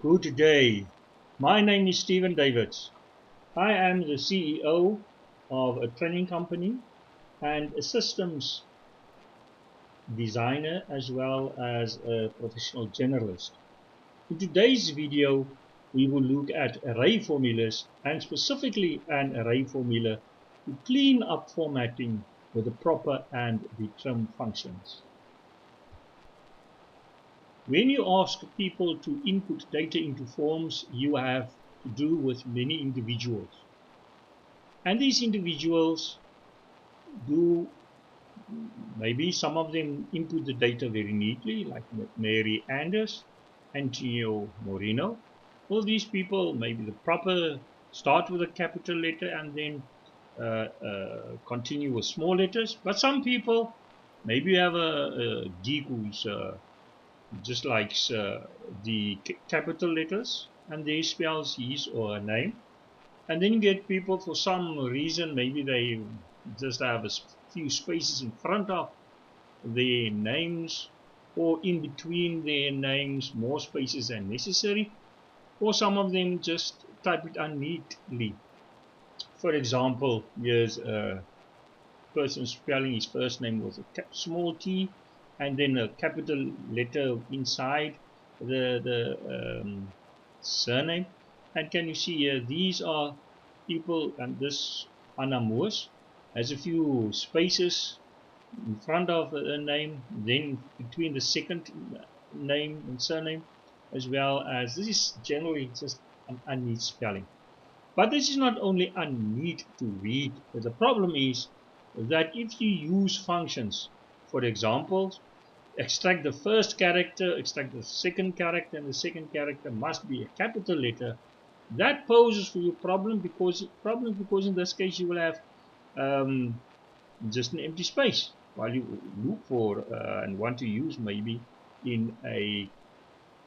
Good day. My name is Stephen Davids. I am the CEO of a training company and a systems designer as well as a professional generalist. In today's video, we will look at array formulas and specifically an array formula to clean up formatting with the proper and the trim functions. When you ask people to input data into forms, you have to do with many individuals. And these individuals do, maybe some of them input the data very neatly, like Mary Anders, Antonio Moreno. All these people, maybe the proper start with a capital letter and then continue with small letters. But some people, maybe you have a geek who's just likes the capital letters and they spells his or her name. And then you get people, for some reason, maybe they just have a few spaces in front of their names or in between their names, more spaces than necessary, or some of them just type it unneatly. For example, here's a person spelling his first name with a small t and then a capital letter inside the surname. And can you see here, these are people, and this Anna Moos has a few spaces in front of a name, then between the second name and surname, as well as this is generally just an unneat spelling. But this is not only unneat to read, but the problem is that if you use functions, for example, extract the first character, extract the second character, and the second character must be a capital letter, that poses for you problems because in this case you will have just an empty space while you look for and want to use maybe in a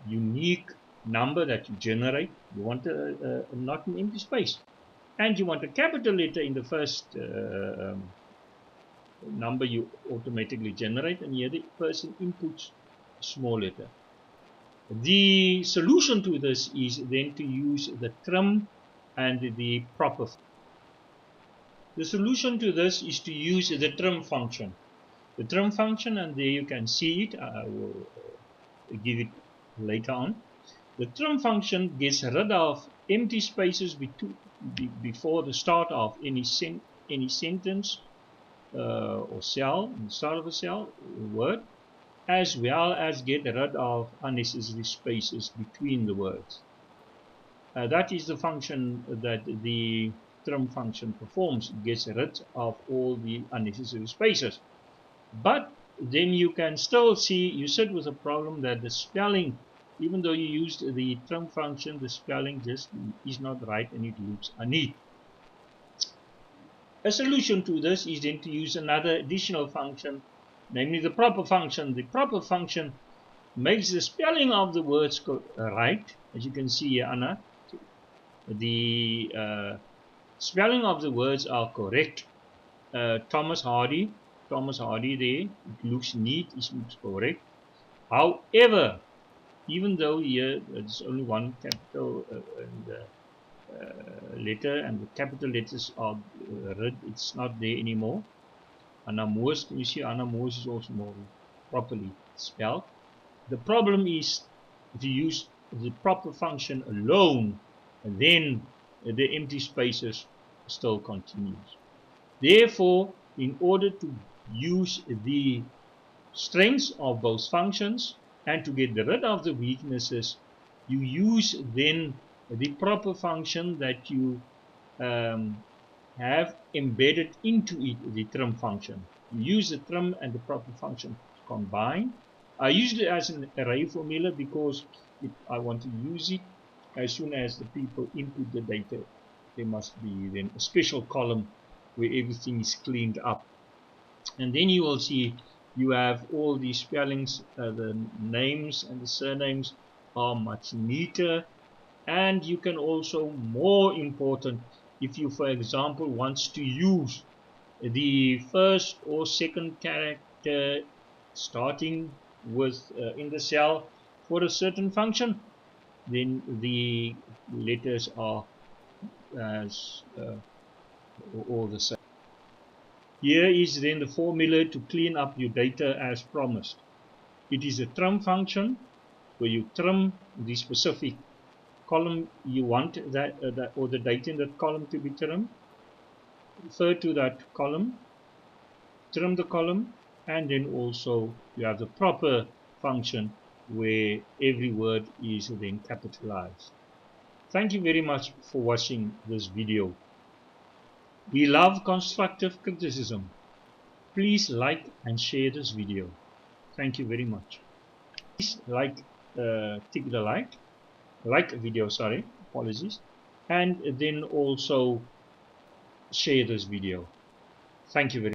unique number that you generate. You want not an empty space, and you want a capital letter in the first number you automatically generate, and here the person inputs a small letter. The solution to this is then to use the trim and the proper. The solution to this is to use the trim function. The trim function, and there you can see it, I will give it later on. The trim function gets rid of empty spaces before the start of any sentence or cell, in the start of a cell, word, as well as get rid of unnecessary spaces between the words. That is the function that the trim function performs. It gets rid of all the unnecessary spaces. But then you can still see, you sit with a problem that the spelling, even though you used the trim function, the spelling just is not right and it looks unneat. A solution to this is then to use another additional function, namely the proper function. The proper function makes the spelling of the words right. As you can see here, Anna, the spelling of the words are correct. Thomas Hardy there, it looks neat, it looks correct. However, even though here there's only one capital letter and the capital letters are red, it's not there anymore. Anna Moos, can you see Anna Moos is also more properly spelled. The problem is if you use the proper function alone, and then the empty spaces still continues. Therefore, in order to use the strengths of both functions and to get rid of the weaknesses, you use then the proper function that you have embedded into it, the trim function. You use the trim and the proper function combined. I use it as an array formula because if I want to use it, as soon as the people input the data, there must be then a special column where everything is cleaned up. And then you will see you have all these spellings, the names and the surnames are much neater, and you can also, more important, if you for example wants to use the first or second character starting with in the cell for a certain function, then the letters are as all the same. Here is then the formula to clean up your data as promised. It is a trim function where you trim the specific column you want or the data in that column to be trimmed. Refer to that column, trim the column, and then also you have the proper function where every word is then capitalized. Thank you very much for watching this video. We love constructive criticism. Please like and share this video. Thank you very much. Please tick the like video, sorry, apologies, and then also share this video. Thank you very much.